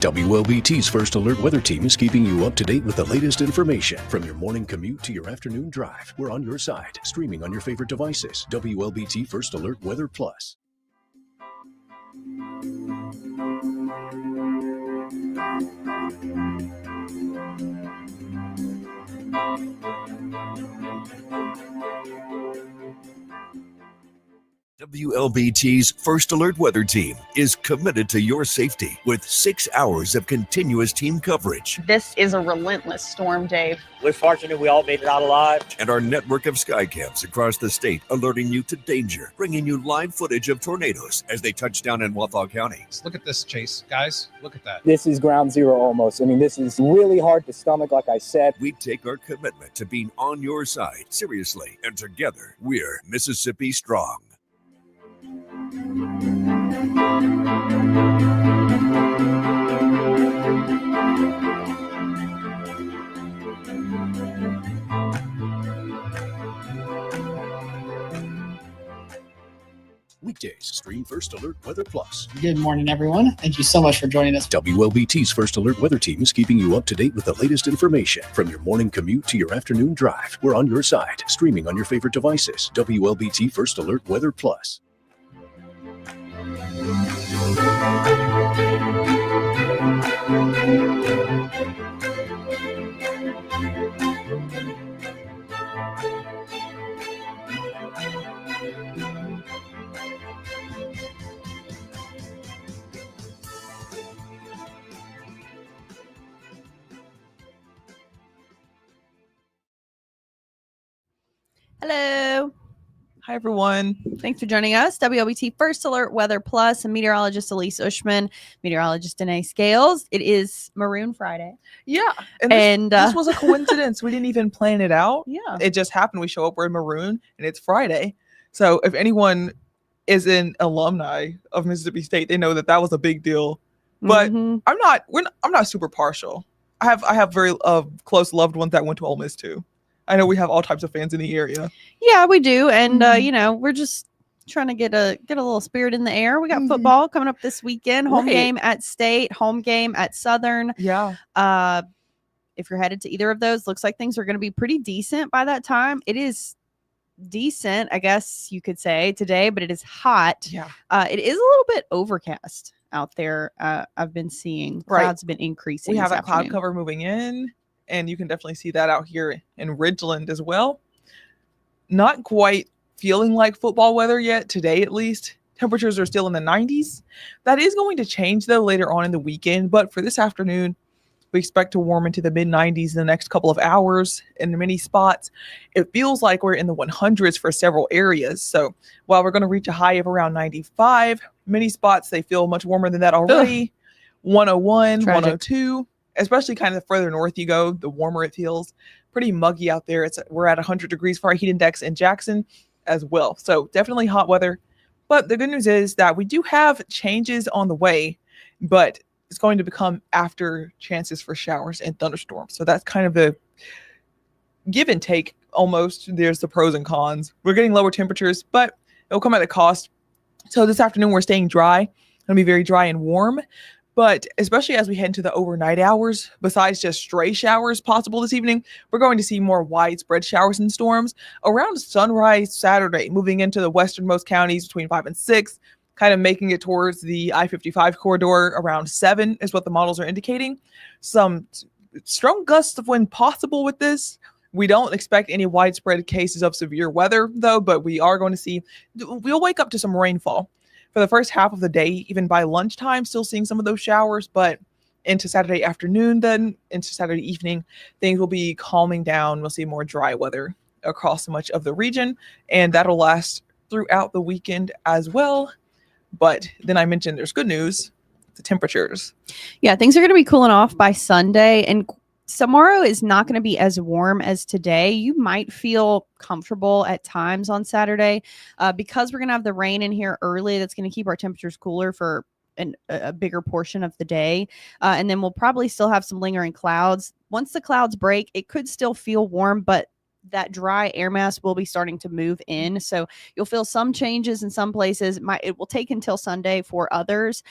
WLBT's First Alert Weather Team is keeping you up to date with the latest information. From your morning commute to your afternoon drive, we're on your side, streaming on your favorite devices. WLBT First Alert Weather Plus. WLBT's First Alert Weather Team is committed to your safety with 6 hours of continuous team coverage. This is a relentless storm, Dave. We're fortunate we all made it out alive. And our network of sky cams across the state alerting you to danger, bringing you live footage of tornadoes as they touch down in Wathau County. Look at this, Chase. Guys, look at that. This is ground zero almost. I mean, this is really hard to stomach, like I said. We take our commitment to being on your side seriously, and together, we're Mississippi Strong. Weekdays, stream First Alert Weather Plus. Good morning, everyone. Thank you so much for joining us. WLBT's First Alert Weather Team is keeping you up to date with the latest information. From your morning commute to your afternoon drive, we're on your side, streaming on your favorite devices. WLBT First Alert Weather Plus. Hello. Hi, everyone. Thanks for joining us. WLBT First Alert Weather Plus and meteorologist Elise Ushman, meteorologist Danae Scales. It is Maroon Friday. Yeah. And this was a coincidence. We didn't even plan it out. Yeah. It just happened. We show up, we're in maroon, and it's Friday. So if anyone is an alumni of Mississippi State, they know that that was a big deal. But I'm not super partial. I have very close loved ones that went to Ole Miss too. I know we have all types of fans in the area. Yeah, we do. And, we're just trying to get a little spirit in the air. We got football coming up this weekend. Home game at State, home game at Southern. Yeah. If you're headed to either of those, looks like things are going to be pretty decent by that time. It is decent, I guess you could say, today, but it is hot. Yeah. It is a little bit overcast out there. I've been seeing clouds have been increasing. We have a cloud cover moving in. And you can definitely see that out here in Ridgeland as well. Not quite feeling like football weather yet, today at least. Temperatures are still in the 90s. That is going to change, though, later on in the weekend. But for this afternoon, we expect to warm into the mid-90s in the next couple of hours in many spots. It feels like we're in the 100s for several areas. So while we're going to reach a high of around 95, many spots, they feel much warmer than that already. Ugh. 101, Tragic. 102. Especially kind of the further north you go, the warmer it feels. Pretty muggy out there. We're at 100 degrees for our heat index in Jackson as well. So definitely hot weather. But the good news is that we do have changes on the way, but it's going to become after chances for showers and thunderstorms. So that's kind of the give and take almost. There's the pros and cons. We're getting lower temperatures, but it'll come at a cost. So this afternoon we're staying dry. It'll be very dry and warm. But especially as we head into the overnight hours, besides just stray showers possible this evening, we're going to see more widespread showers and storms around sunrise Saturday, moving into the westernmost counties between 5 and 6, kind of making it towards the I-55 corridor around 7 is what the models are indicating. Some strong gusts of wind possible with this. We don't expect any widespread cases of severe weather, though, but we are going to see, we'll wake up to some rainfall. For the first half of the day, even by lunchtime, still seeing some of those showers, but into Saturday afternoon, then into Saturday evening, things will be calming down. We'll see more dry weather across much of the region, and that'll last throughout the weekend as well. But then I mentioned there's good news, the temperatures. Yeah, things are going to be cooling off by Sunday, and tomorrow is not going to be as warm as today. You might feel comfortable at times on Saturday because we're going to have the rain in here early. That's going to keep our temperatures cooler for a bigger portion of the day. And then we'll probably still have some lingering clouds. Once the clouds break, it could still feel warm, but that dry air mass will be starting to move in. So you'll feel some changes in some places. It will take until Sunday for others.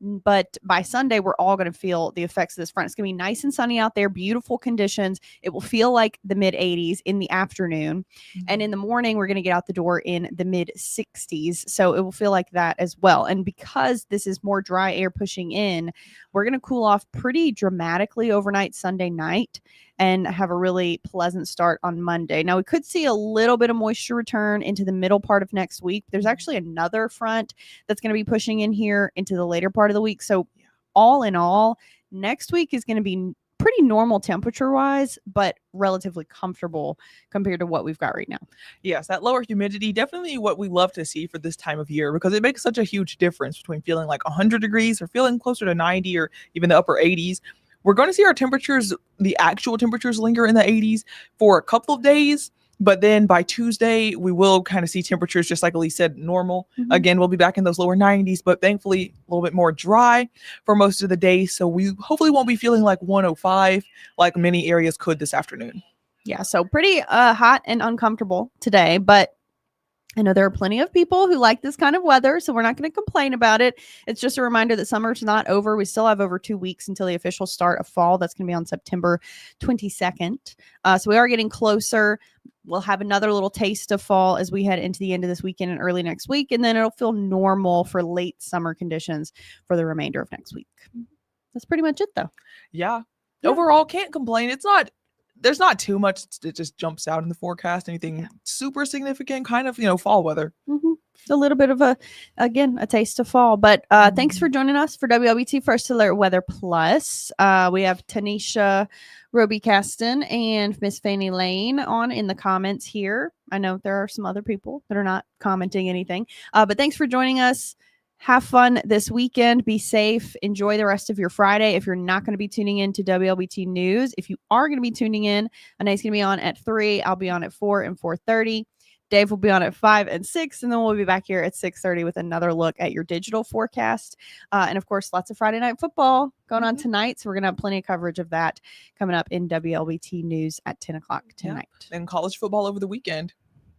But by Sunday, we're all going to feel the effects of this front. It's going to be nice and sunny out there, beautiful conditions. It will feel like the mid 80s in the afternoon. And in the morning, we're going to get out the door in the mid 60s. So it will feel like that as well. And because this is more dry air pushing in, we're going to cool off pretty dramatically overnight Sunday night and have a really pleasant start on Monday. Now, we could see a little bit of moisture return into the middle part of next week. There's actually another front that's going to be pushing in here into the later part of the week. So all in all, next week is going to be pretty normal temperature-wise, but relatively comfortable compared to what we've got right now. Yes, that lower humidity, definitely what we love to see for this time of year, because it makes such a huge difference between feeling like 100 degrees or feeling closer to 90 or even the upper 80s. We're going to see our temperatures, the actual temperatures, linger in the 80s for a couple of days. But then by Tuesday, we will kind of see temperatures, just like Elise said, normal. Again, we'll be back in those lower 90s, but thankfully a little bit more dry for most of the day. So we hopefully won't be feeling like 105 like many areas could this afternoon. Yeah, so pretty hot and uncomfortable today, but I know there are plenty of people who like this kind of weather, so we're not going to complain about it. It's just a reminder that summer's not over. We still have over 2 weeks until the official start of fall. That's going to be on September 22nd. So we are getting closer. We'll have another little taste of fall as we head into the end of this weekend and early next week, and then it'll feel normal for late summer conditions for the remainder of next week. That's pretty much it, though. Yeah. Overall, can't complain. There's not too much that just jumps out in the forecast, anything super significant, kind of, fall weather. A little bit of a taste of fall. But thanks for joining us for WLBT First Alert Weather Plus. We have Tanisha Roby Caston and Miss Fannie Lane on in the comments here. I know there are some other people that are not commenting anything. But thanks for joining us. Have fun this weekend. Be safe. Enjoy the rest of your Friday. If you're not going to be tuning in to WLBT News, if you are going to be tuning in, Anna's going to be on at 3. I'll be on at 4 and 4:30. Dave will be on at 5 and 6, and then we'll be back here at 6:30 with another look at your digital forecast. And of course, lots of Friday night football going on tonight. So we're going to have plenty of coverage of that coming up in WLBT News at 10 o'clock tonight. And college football over the weekend.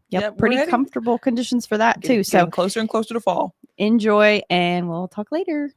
Yep, pretty comfortable conditions for that too. So closer and closer to fall. Enjoy, and we'll talk later.